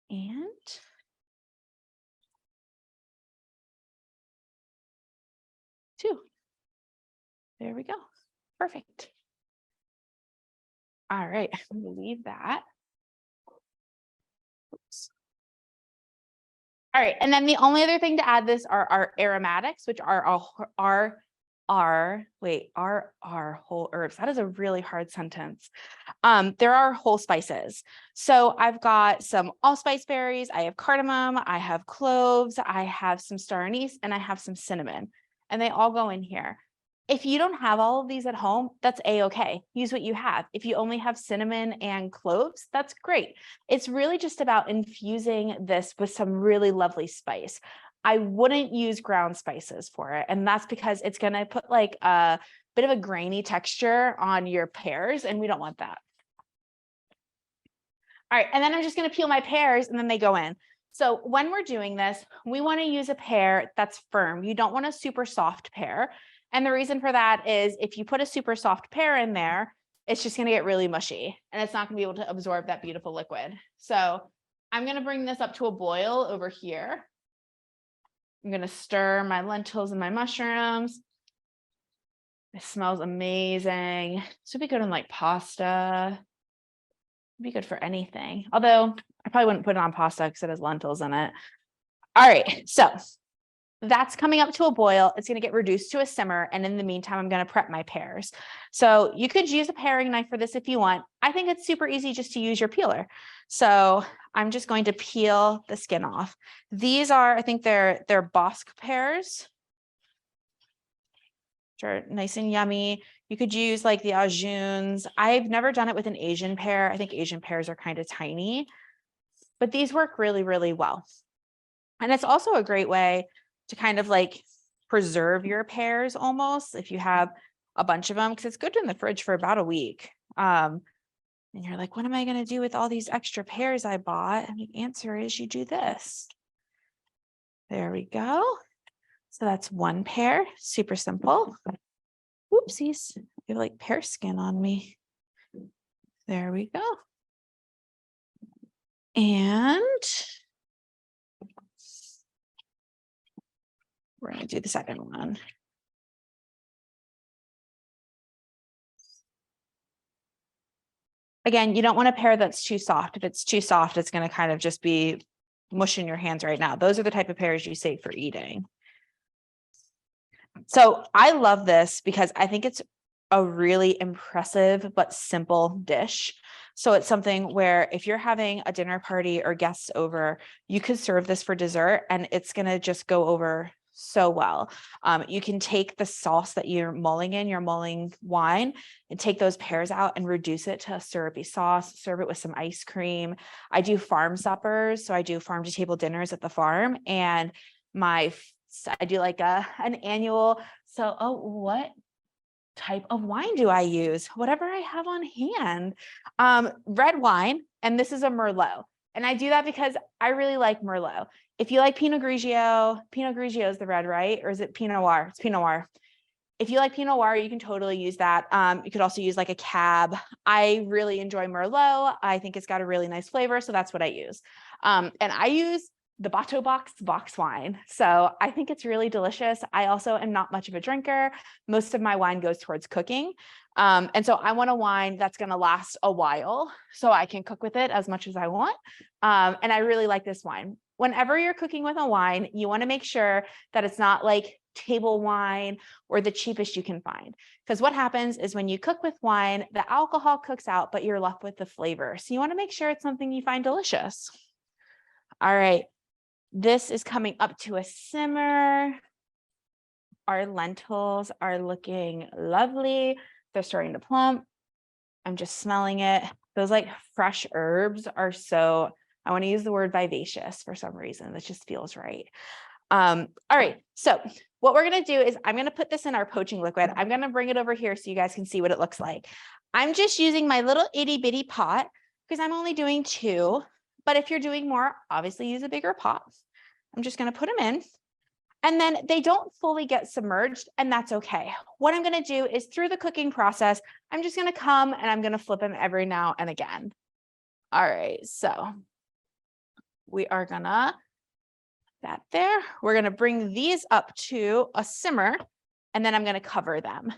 and 2. There we go. Perfect. All right, I'm going to leave that. Oops. All right, and then the only other thing to add this are our aromatics, which are whole herbs. That is a really hard sentence. There are whole spices. So I've got some allspice berries, I have cardamom, I have cloves, I have some star anise, and I have some cinnamon, and they all go in here. If you don't have all of these at home, that's a-okay. Use what you have. If you only have cinnamon and cloves, that's great. It's really just about infusing this with some really lovely spice. I wouldn't use ground spices for it. And that's because it's going to put like a bit of a grainy texture on your pears, and we don't want that. All right, and then I'm just going to peel my pears and then they go in. So when we're doing this, we want to use a pear that's firm. You don't want a super soft pear. And the reason for that is if you put a super soft pear in there, it's just going to get really mushy and it's not going to be able to absorb that beautiful liquid. So I'm going to bring this up to a boil over here. I'm going to stir my lentils and my mushrooms. It smells amazing. This would be good on like pasta. It'd be good for anything. Although I probably wouldn't put it on pasta because it has lentils in it. All right, so that's coming up to a boil. It's going to get reduced to a simmer. And in the meantime, I'm going to prep my pears. So you could use a paring knife for this if you want. I think it's super easy just to use your peeler. So I'm just going to peel the skin off. These are, I think they're Bosque pears, which are nice and yummy. You could use like the Ajuns. I've never done it with an Asian pear. I think Asian pears are kind of tiny, but these work really, really well. And it's also a great way to kind of like preserve your pears almost if you have a bunch of them, because it's good in the fridge for about a week. And you're like, what am I going to do with all these extra pears I bought? And the answer is you do this. There we go. So that's one pear, super simple. Whoopsies, I have like pear skin on me. There we go. And We're going to do the second one. Again, you don't want a pear that's too soft. If it's too soft, it's going to kind of just be mush in your hands right now. Those are the type of pears you save for eating. So I love this because I think it's a really impressive but simple dish. So it's something where if you're having a dinner party or guests over, you could serve this for dessert and it's going to just go over so well. You can take the sauce that you're mulling in, your mulling wine, and take those pears out and reduce it to a syrupy sauce, serve it with some ice cream. I do farm suppers. So I do farm to table dinners at the farm, and I do like an annual. So, oh, what type of wine do I use? Whatever I have on hand. Red wine, and this is a Merlot. And I do that because I really like Merlot. If you like Pinot Grigio is the red, right? Or is it Pinot Noir? It's Pinot Noir. If you like Pinot Noir, you can totally use that. You could also use like a Cab. I really enjoy Merlot. I think it's got a really nice flavor, so that's what I use. And I use the Bateau box wine. So I think it's really delicious. I also am not much of a drinker. Most of my wine goes towards cooking. And so I want a wine that's going to last a while so I can cook with it as much as I want. And I really like this wine. Whenever you're cooking with a wine, you want to make sure that it's not like table wine or the cheapest you can find. Because what happens is when you cook with wine, the alcohol cooks out, but you're left with the flavor. So you want to make sure it's something you find delicious. All right. This is coming up to a simmer. Our lentils are looking lovely. They're starting to plump. I'm just smelling it. Those like fresh herbs are so, I want to use the word vivacious for some reason. That just feels right. All right. So what we're going to do is I'm going to put this in our poaching liquid. I'm going to bring it over here so you guys can see what it looks like. I'm just using my little itty bitty pot because I'm only doing 2. But if you're doing more, obviously use a bigger pot. I'm just going to put them in. And then they don't fully get submerged, and that's okay. What I'm going to do is through the cooking process, I'm just going to come and I'm going to flip them every now and again. All right. So we are going to put that there. We're going to bring these up to a simmer, and then I'm going to cover them.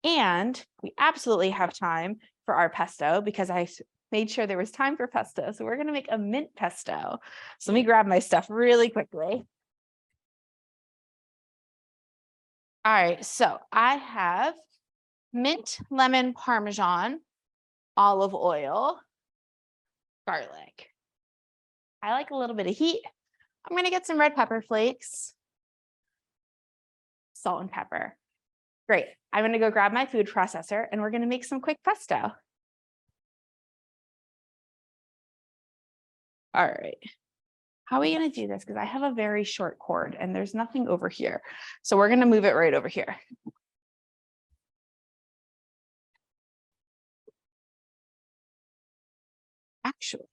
And we absolutely have time for our pesto because I made sure there was time for pesto. So we're going to make a mint pesto. So let me grab my stuff really quickly. All right, so I have mint, lemon, Parmesan, olive oil, garlic. I like a little bit of heat. I'm going to get some red pepper flakes, salt and pepper. Great. I'm going to go grab my food processor and we're going to make some quick pesto. All right. How are we going to do this? Because I have a very short cord and there's nothing over here. So we're going to move it right over here. Actually,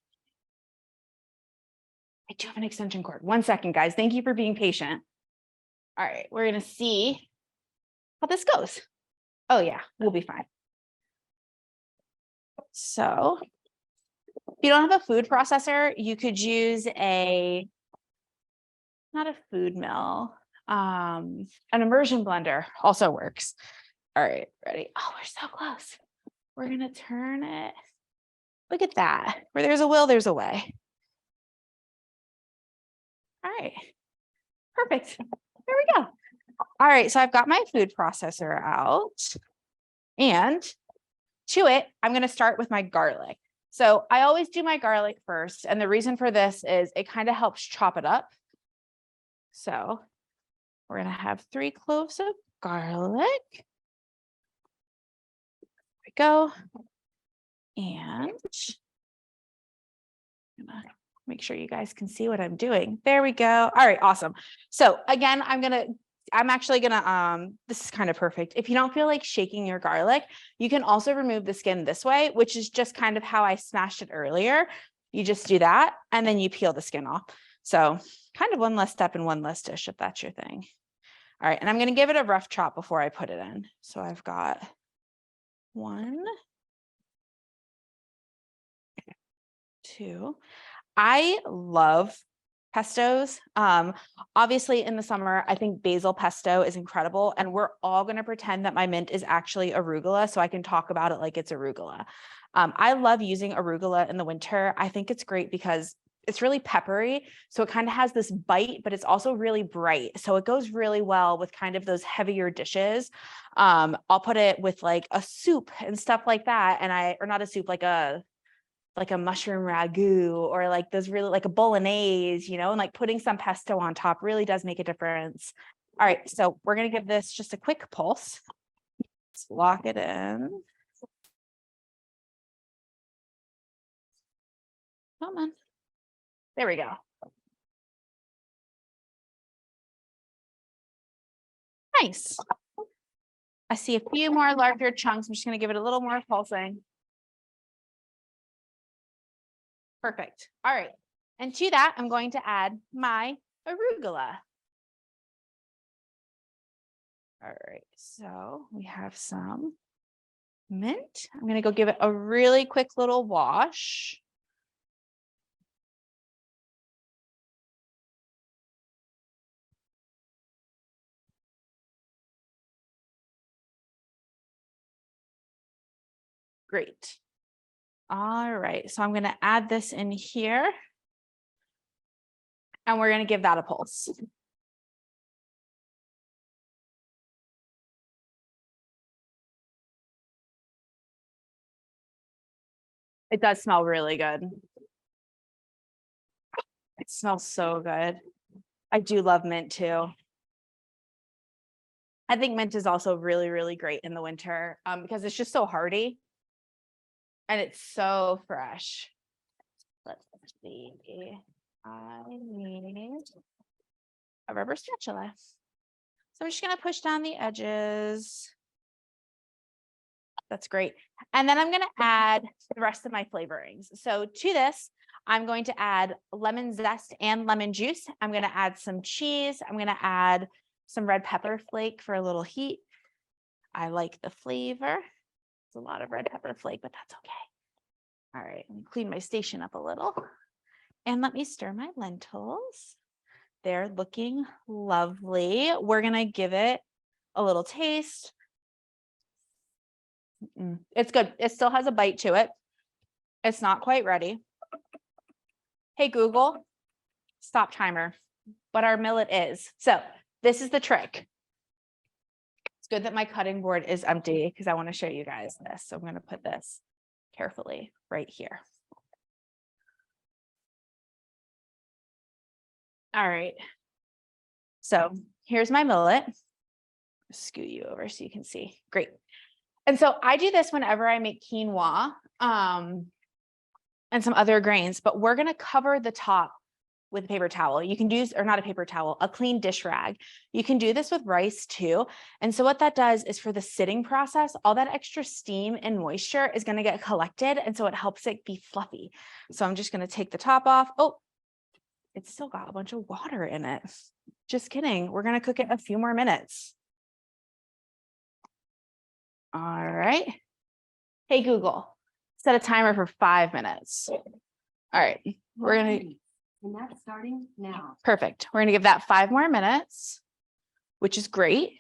I do have an extension cord. 1 second, guys. Thank you for being patient. All right, we're going to see how this goes. Oh yeah, we'll be fine. So if you don't have a food processor, you could use not a food mill, an immersion blender also works. All right, ready? Oh, we're so close. We're going to turn it. Look at that. Where there's a will, there's a way. All right, perfect. There we go. All right, so I've got my food processor out, and to it, I'm going to start with my garlic. So I always do my garlic first, and the reason for this is it kind of helps chop it up. So we're going to have 3 cloves of garlic. There we go. And I'm going to make sure you guys can see what I'm doing. There we go. All right, awesome. So again, I'm actually gonna, this is kind of perfect. If you don't feel like shaking your garlic, you can also remove the skin this way, which is just kind of how I smashed it earlier. You just do that and then you peel the skin off. So kind of one less step in one less dish if that's your thing. All right, and I'm gonna give it a rough chop before I put it in. So I've got 1, 2. I love pestos. Obviously in the summer, I think basil pesto is incredible, and we're all going to pretend that my mint is actually arugula so I can talk about it like it's arugula. I love using arugula in the winter. I think it's great because it's really peppery. So it kind of has this bite, but it's also really bright. So it goes really well with kind of those heavier dishes. I'll put it with like a soup and stuff like that. Or not a soup, like a mushroom ragu, or like those really like a bolognese, and like putting some pesto on top really does make a difference. All right. So we're going to give this just a quick pulse. Let's lock it in. Come on. There we go. Nice. I see a few more larger chunks. I'm just going to give it a little more pulsing. Perfect. All right. And to that, I'm going to add my arugula. All right. So we have some mint. I'm going to go give it a really quick little wash. Great. All right, so I'm going to add this in here, and we're going to give that a pulse. It does smell really good. It smells so good. I do love mint too. I think mint is also really, really great in the winter because it's just so hearty and it's so fresh. Let's see. I need a rubber spatula. So I'm just going to push down the edges. That's great. And then I'm going to add the rest of my flavorings. So to this, I'm going to add lemon zest and lemon juice. I'm going to add some cheese. I'm going to add some red pepper flake for a little heat. I like the flavor. It's a lot of red pepper flake, but that's okay. All right, let me clean my station up a little. And let me stir my lentils. They're looking lovely. We're going to give it a little taste. It's good. It still has a bite to it. It's not quite ready. Hey, Google, stop timer. But our millet is. So this is the trick. It's good that my cutting board is empty because I want to show you guys this. So I'm going to put this carefully right here. All right. So here's my millet. Scoot you over so you can see. Great. And so I do this whenever I make quinoa and some other grains, but we're going to cover the top with a paper towel. You can use, or not a paper towel, a clean dish rag. You can do this with rice too. And so what that does is for the sitting process, all that extra steam and moisture is going to get collected. And so it helps it be fluffy. So I'm just going to take the top off. Oh, it's still got a bunch of water in it. Just kidding. We're going to cook it a few more minutes. All right. Hey, Google, set a timer for 5 minutes. All right. We're going to. And that's starting now. Perfect. We're going to give that 5 more minutes, which is great.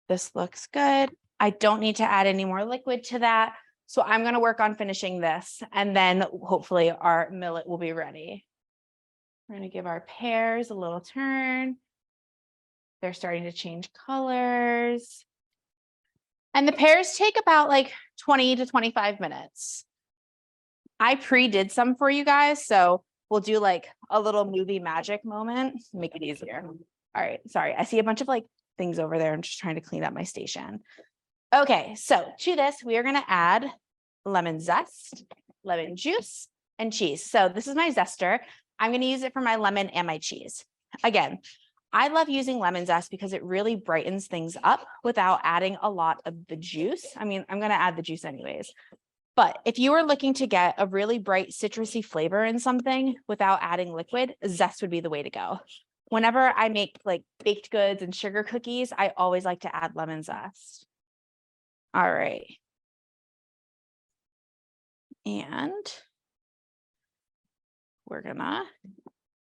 This looks good. I don't need to add any more liquid to that. So I'm going to work on finishing this, and then hopefully our millet will be ready. We're going to give our pears a little turn. They're starting to change colors. And the pears take about like 20 to 25 minutes. I pre-did some for you guys, so we'll do like a little movie magic moment, make it easier. All right, sorry. I see a bunch of like things over there. I'm just trying to clean up my station. Okay, so to this, we are going to add lemon zest, lemon juice, and cheese. So this is my zester. I'm going to use it for my lemon and my cheese. Again, I love using lemon zest because it really brightens things up without adding a lot of the juice. I mean, I'm going to add the juice anyways. But if you are looking to get a really bright citrusy flavor in something without adding liquid, zest would be the way to go. Whenever I make like baked goods and sugar cookies, I always like to add lemon zest. All right. And we're gonna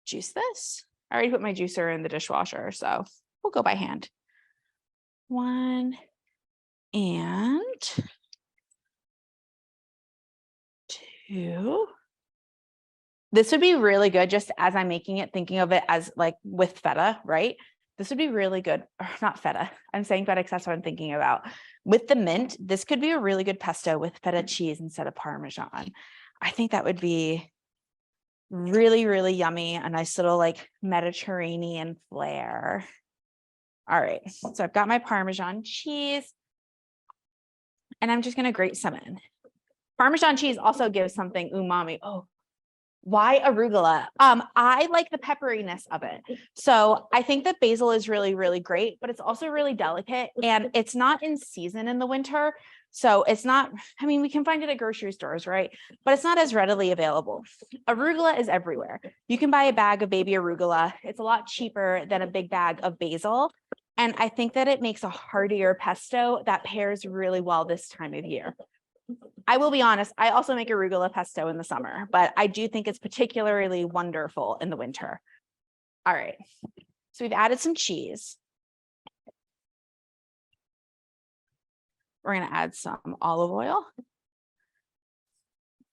juice this. I already put my juicer in the dishwasher, so we'll go by hand. 1 and 2. This would be really good just as I'm making it, thinking of it as like with feta, right? This would be really good, or not feta. I'm saying feta because that's what I'm thinking about. With the mint, this could be a really good pesto with feta cheese instead of Parmesan. I think that would be really, really yummy. A nice little like Mediterranean flair. All right, so I've got my Parmesan cheese and I'm just gonna grate some in. Parmesan cheese also gives something umami. Oh, why arugula? I like the pepperiness of it. So I think that basil is really, really great, but it's also really delicate and it's not in season in the winter. So it's not, I mean, we can find it at grocery stores, right? But it's not as readily available. Arugula is everywhere. You can buy a bag of baby arugula. It's a lot cheaper than a big bag of basil. And I think that it makes a heartier pesto that pairs really well this time of year. I will be honest, I also make arugula pesto in the summer, but I do think it's particularly wonderful in the winter. All right, so we've added some cheese. We're gonna add some olive oil.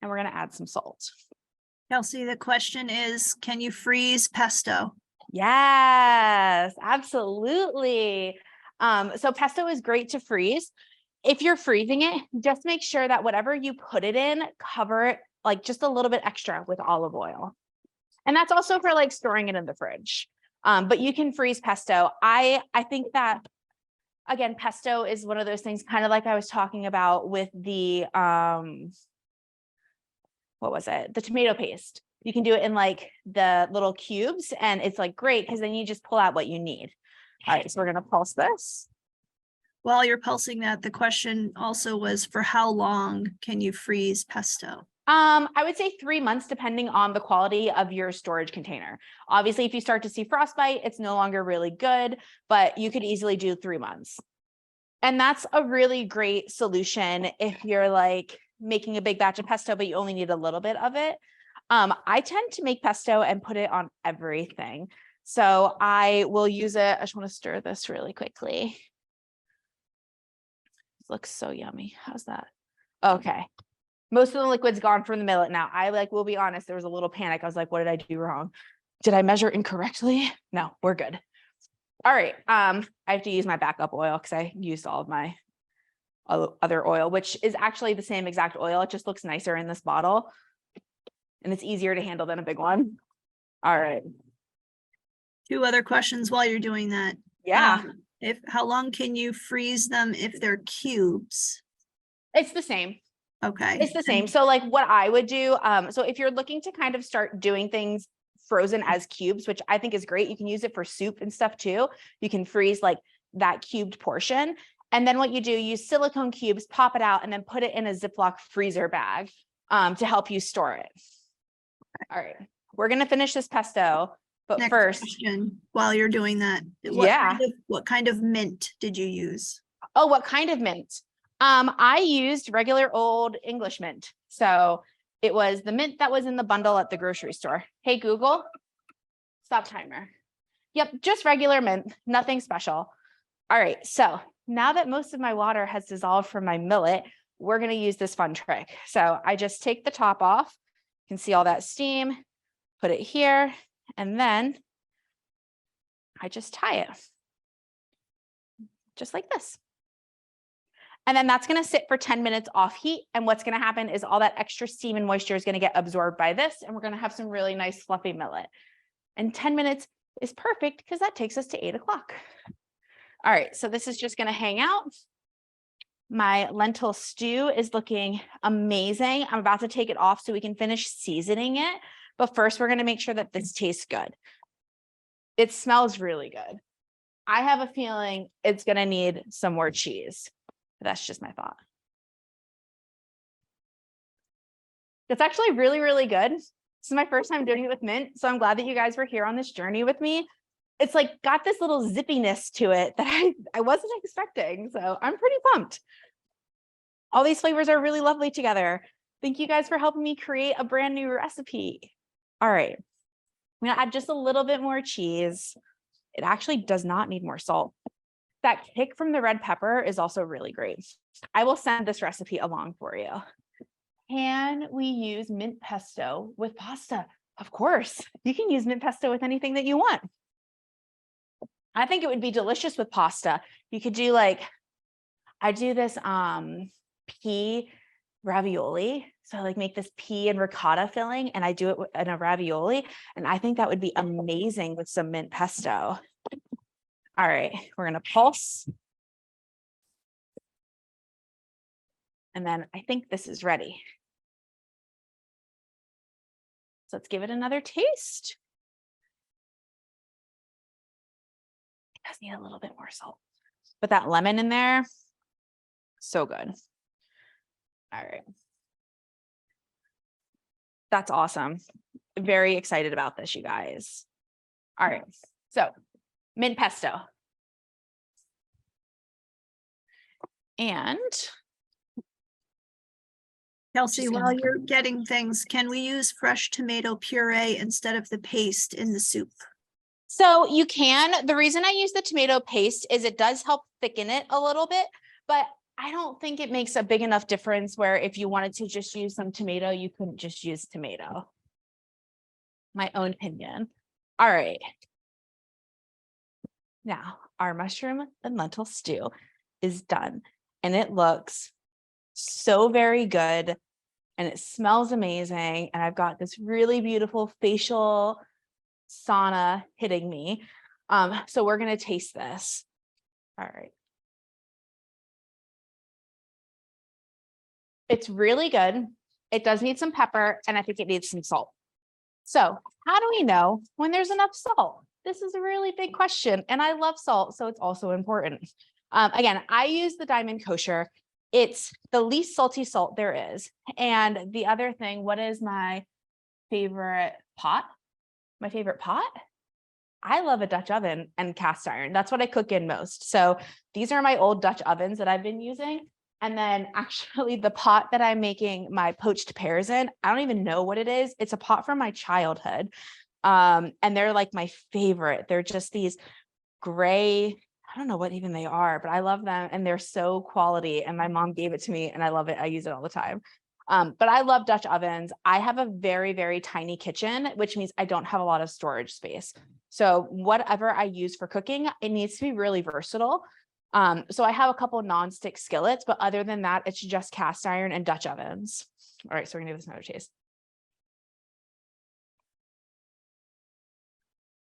And we're gonna add some salt. Kelcy, the question is, can you freeze pesto? Yes, absolutely. So pesto is great to freeze. If you're freezing it, just make sure that whatever you put it in, cover it like just a little bit extra with olive oil. And that's also for like storing it in the fridge. But you can freeze pesto. I think that, again, pesto is one of those things kind of like I was talking about with the, what was it? The tomato paste. You can do it in like the little cubes and it's like great because then you just pull out what you need. All right, so we're gonna pulse this. While you're pulsing that, the question also was, for how long can you freeze pesto? I would say 3 months, depending on the quality of your storage container. Obviously, if you start to see frostbite, it's no longer really good, but you could easily do 3 months. And that's a really great solution if you're like making a big batch of pesto, but you only need a little bit of it. I tend to make pesto and put it on everything. So I will use it. I just want to stir this really quickly. It looks so yummy. How's that? Okay. Most of the liquid's gone from the millet now. I will be honest, there was a little panic. I was like, what did I do wrong? Did I measure incorrectly? No, we're good. All right. I have to use my backup oil because I used all of my other oil, which is actually the same exact oil. It just looks nicer in this bottle and it's easier to handle than a big one. All right. 2 other questions while you're doing that. Yeah. How long can you freeze them if they're cubes? It's the same. Okay. It's the same. So like what I would do, so if you're looking to kind of start doing things frozen as cubes, which I think is great, you can use it for soup and stuff too. You can freeze like that cubed portion. And then what you do, use silicone cubes, pop it out, and then put it in a Ziploc freezer bag to help you store it. All right, we're gonna finish this pesto, but Next first, question, while you're doing that, what kind of mint did you use? oh, what kind of mint? I used regular old English mint. So it was the mint that was in the bundle at the grocery store. Hey, Google, stop timer. Yep, just regular mint, nothing special. All right, so now that most of my water has dissolved from my millet, we're gonna use this fun trick. So I just take the top off, you can see all that steam, put it here, and then I just tie it, just like this. And then that's gonna sit for 10 minutes off heat. And what's gonna happen is all that extra steam and moisture is gonna get absorbed by this, and we're gonna have some really nice fluffy millet. And 10 minutes is perfect because that takes us to 8 o'clock. All right, so this is just gonna hang out. My lentil stew is looking amazing. I'm about to take it off so we can finish seasoning it. But first, we're gonna make sure that this tastes good. It smells really good. I have a feeling it's gonna need some more cheese. That's just my thought. It's actually really, really good. This is my first time doing it with mint, so I'm glad that you guys were here on this journey with me. It's like got this little zippiness to it that I wasn't expecting, so I'm pretty pumped. All these flavors are really lovely together. Thank you guys for helping me create a brand new recipe. All right, I'm gonna add just a little bit more cheese. It actually does not need more salt. That kick from the red pepper is also really great. I will send this recipe along for you. Can we use mint pesto with pasta? Of course, you can use mint pesto with anything that you want. I think it would be delicious with pasta. You could do like, I do this pea ravioli. So I like make this pea and ricotta filling and I do it in a ravioli. And I think that would be amazing with some mint pesto. All right, we're gonna pulse. And then I think this is ready. So let's give it another taste. It does need a little bit more salt. Put that lemon in there. So good. All right. That's awesome. Very excited about this, you guys. All right. So mint pesto. And Kelsey, Just while gonna- you're getting things, can we use fresh tomato puree instead of the paste in the soup? so you can, the reason I use the tomato paste is it does help thicken it a little bit, but I don't think it makes a big enough difference where if you wanted to just use some tomato, you couldn't just use tomato. My own opinion. All right. Now our mushroom and lentil stew is done and it looks so very good and it smells amazing. And I've got this really beautiful facial sauna hitting me. So we're going to taste this. All right. It's really good. It does need some pepper and I think it needs some salt. So how do we know when there's enough salt? This is a really big question and I love salt, so it's also important. Again, I use the Diamond Kosher. It's the least salty salt there is. And the other thing, what is my favorite pot? My favorite pot? I love a Dutch oven and cast iron. That's what I cook in most. So these are my old Dutch ovens that I've been using. And then actually the pot that I'm making my poached pears in, I don't even know what it is. It's a pot from my childhood. And they're like my favorite. They're just these gray, I don't know what even they are, but I love them and they're so quality. And my mom gave it to me and I love it. I use it all the time. But I love Dutch ovens. I have a very, very tiny kitchen, which means I don't have a lot of storage space. So whatever I use for cooking, it needs to be really versatile. So I have a couple nonstick skillets, but other than that, it's just cast iron and Dutch ovens. All right, so we're gonna give this another taste.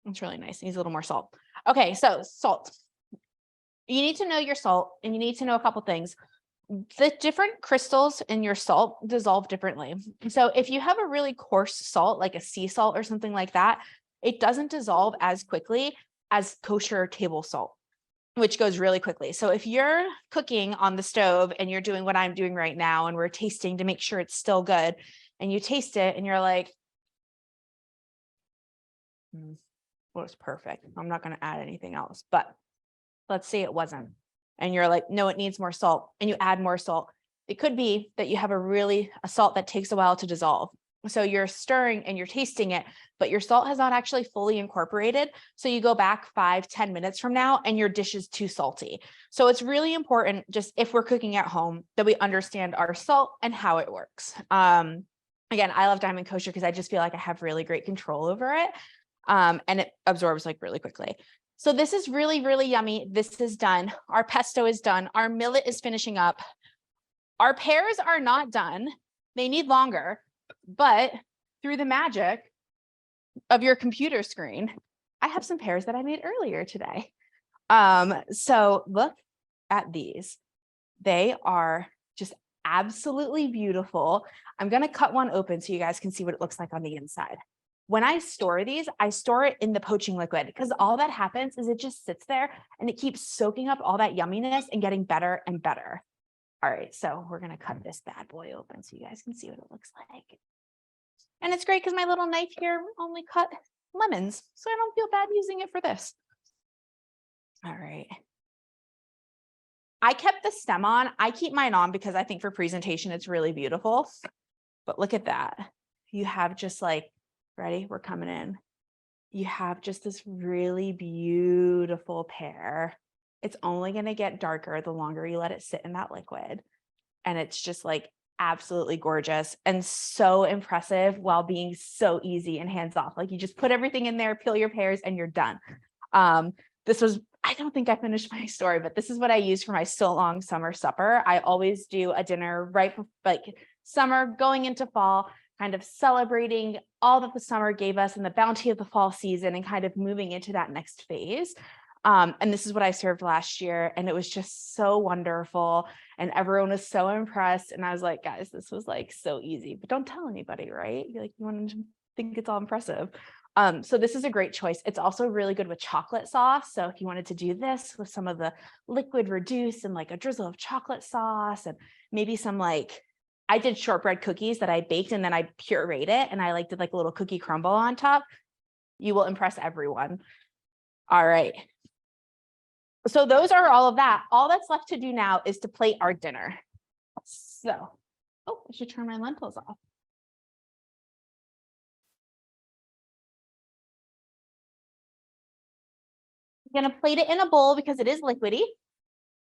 It's really nice. It needs a little more salt. Okay, so salt. You need to know your salt and you need to know a couple things. The different crystals in your salt dissolve differently. So if you have a really coarse salt, like a sea salt or something like that, it doesn't dissolve as quickly as kosher table salt, which goes really quickly. So if you're cooking on the stove and you're doing what I'm doing right now, and we're tasting to make sure it's still good, and you taste it and you're like, well, it's perfect. I'm not going to add anything else, but let's say it wasn't. And you're like, no, it needs more salt. And you add more salt. It could be that you have a salt that takes a while to dissolve. So you're stirring and you're tasting it, but your salt has not actually fully incorporated. So you go back 5-10 minutes from now and your dish is too salty. So it's really important, just if we're cooking at home, that we understand our salt and how it works. Again, I love Diamond Kosher because I just feel like I have really great control over it. And it absorbs like really quickly. So this is really, really yummy. This is done. Our pesto is done. Our millet is finishing up. Our pears are not done. They need longer, but through the magic of your computer screen, I have some pears that I made earlier today. So look at these. They are just absolutely beautiful. I'm going to cut one open so you guys can see what it looks like on the inside. When I store these, I store it in the poaching liquid because all that happens is it just sits there and it keeps soaking up all that yumminess and getting better and better. All right, so we're going to cut this bad boy open so you guys can see what it looks like. And it's great because my little knife here only cut lemons, so I don't feel bad using it for this. All right. I kept the stem on. I keep mine on because I think for presentation, it's really beautiful. But look at that. You have just like, ready? We're coming in. you have just this really beautiful pear. It's only going to get darker the longer you let it sit in that liquid. And it's just like absolutely gorgeous and so impressive while being so easy and hands off. Like you just put everything in there, peel your pears, and you're done. I don't think I finished my story, but this is what I use for my so long summer supper. I always do a dinner right like summer going into fall, kind of celebrating all that the summer gave us and the bounty of the fall season and kind of moving into that next phase. And this is what I served last year, and it was just so wonderful, and everyone was so impressed. And I was like, guys, this was like so easy, but don't tell anybody, right? You want to think it's all impressive. So this is a great choice. It's also really good with chocolate sauce. So if you wanted to do this with some of the liquid reduce and like a drizzle of chocolate sauce and maybe some I did shortbread cookies that I baked and then I pureed it and I did like a little cookie crumble on top. You will impress everyone. All right. So those are all of that. All that's left to do now is to plate our dinner. So, I should turn my lentils off. I'm going to plate it in a bowl because it is liquidy.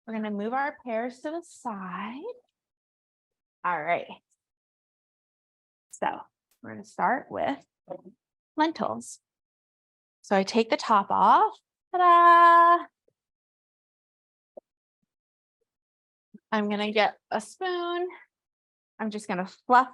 We're going to move our pears to the side. All right. So we're going to start with lentils. So I take the top off. Ta-da! I'm going to get a spoon. I'm just going to fluff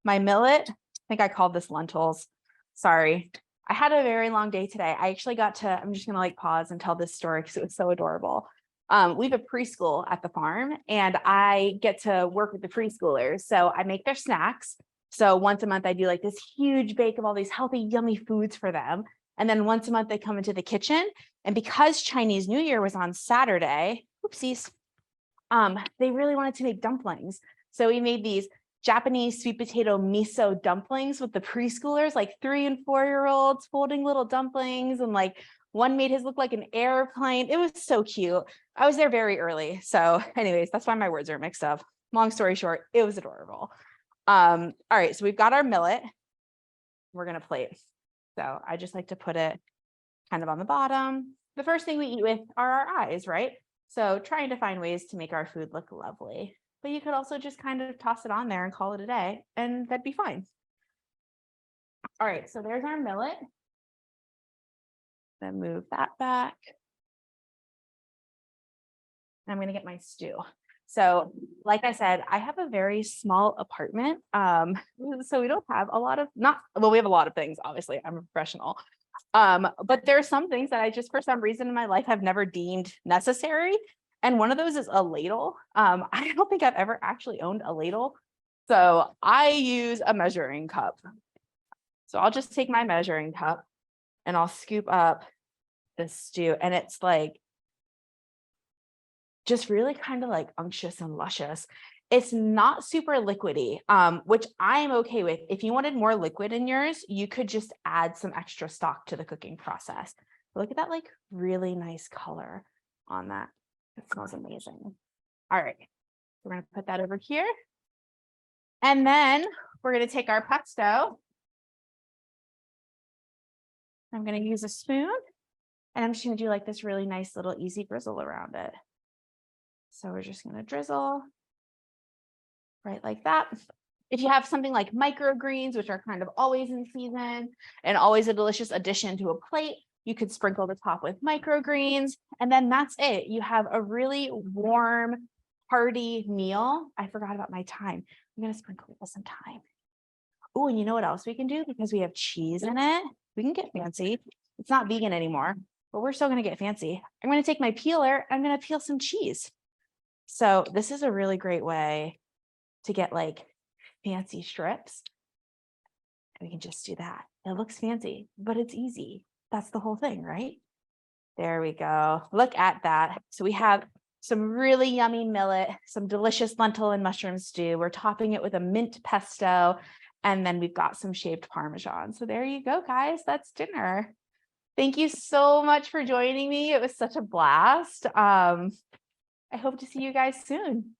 my millet. I think I called this lentils. Sorry. I had a very long day today. I actually got to, I'm just going to pause and tell this story because it was so adorable. We have a preschool at the farm and I get to work with the preschoolers. So I make their snacks. So once a month I do this huge bake of all these healthy, yummy foods for them. And then once a month they come into the kitchen. And because Chinese New Year was on Saturday, oopsies, they really wanted to make dumplings. So we made these Japanese sweet potato miso dumplings with the preschoolers, 3 and 4-year-olds folding little dumplings. And one made his look like an airplane. It was so cute. I was there very early. So anyways, that's why my words are mixed up. Long story short, it was adorable. All right, so we've got our millet. We're going to plate. So I just like to put it kind of on the bottom. The first thing we eat with are our eyes, right? So trying to find ways to make our food look lovely. But you could also just kind of toss it on there and call it a day, and that'd be fine. All right, so there's our millet. Then move that back. I'm going to get my stew. So like I said, I have a very small apartment. So we don't have a lot of, we have a lot of things, obviously, I'm a professional. But there are some things that I just, for some reason in my life, have never deemed necessary. And one of those is a ladle. I don't think I've ever actually owned a ladle. So I use a measuring cup. So I'll just take my measuring cup and I'll scoop up the stew. And it's just really kind of unctuous and luscious. It's not super liquidy, which I am okay with. If you wanted more liquid in yours, you could just add some extra stock to the cooking process. Look at that really nice color on that. It smells amazing. All right, we're going to put that over here. And then we're going to take our pesto. I'm going to use a spoon and I'm just going to do this really nice little easy drizzle around it. So we're just going to drizzle right like that. If you have something like microgreens, which are kind of always in season and always a delicious addition to a plate, you could sprinkle the top with microgreens, and then that's it. You have a really warm, hearty meal. I forgot about my thyme. I'm going to sprinkle it with some thyme. Oh, and you know what else we can do? Because we have cheese in it, we can get fancy. It's not vegan anymore, but we're still going to get fancy. I'm going to take my peeler. I'm going to peel some cheese. So this is a really great way to get fancy strips. We can just do that. It looks fancy, but it's easy. That's the whole thing, right? There we go. Look at that. So we have some really yummy millet, some delicious lentil and mushroom stew. We're topping it with a mint pesto, and then we've got some shaved Parmesan. So there you go, guys. That's dinner. Thank you so much for joining me. It was such a blast. I hope to see you guys soon.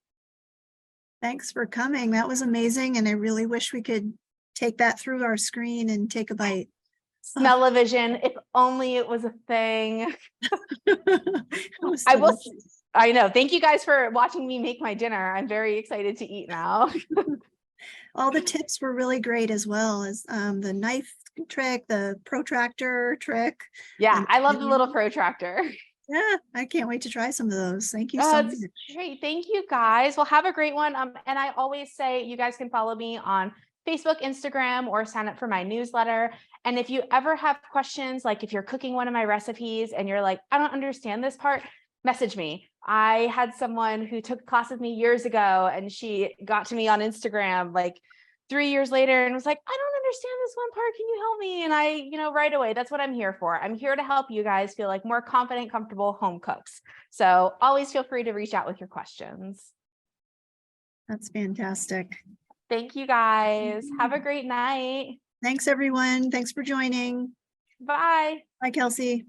Thanks for coming. That was amazing. And I really wish we could take that through our screen and take a bite. Smell-o-vision, if only it was a thing. It was I will, delicious. I know. Thank you guys for watching me make my dinner. I'm very excited to eat now. All the tips were really great as well as the knife trick, the protractor trick. Yeah, and I love the little video. protractor. Yeah, I can't wait to try some of those. Thank you so much. That's great. Thank you guys. Well, have a great one. And I always say you guys can follow me on Facebook, Instagram, or sign up for my newsletter. And if you ever have questions, like if you're cooking one of my recipes and you're like, I don't understand this part, message me. I had someone who took a class with me years ago and she got to me on Instagram like 3 years later and was like, I don't understand this one part. Can you help me? And I, right away, that's what I'm here for. I'm here to help you guys feel like more confident, comfortable home cooks. So always feel free to reach out with your questions. That's fantastic. Thank you guys. Have a great night. Thanks, everyone. Thanks for joining. Bye. Bye, Kelsey.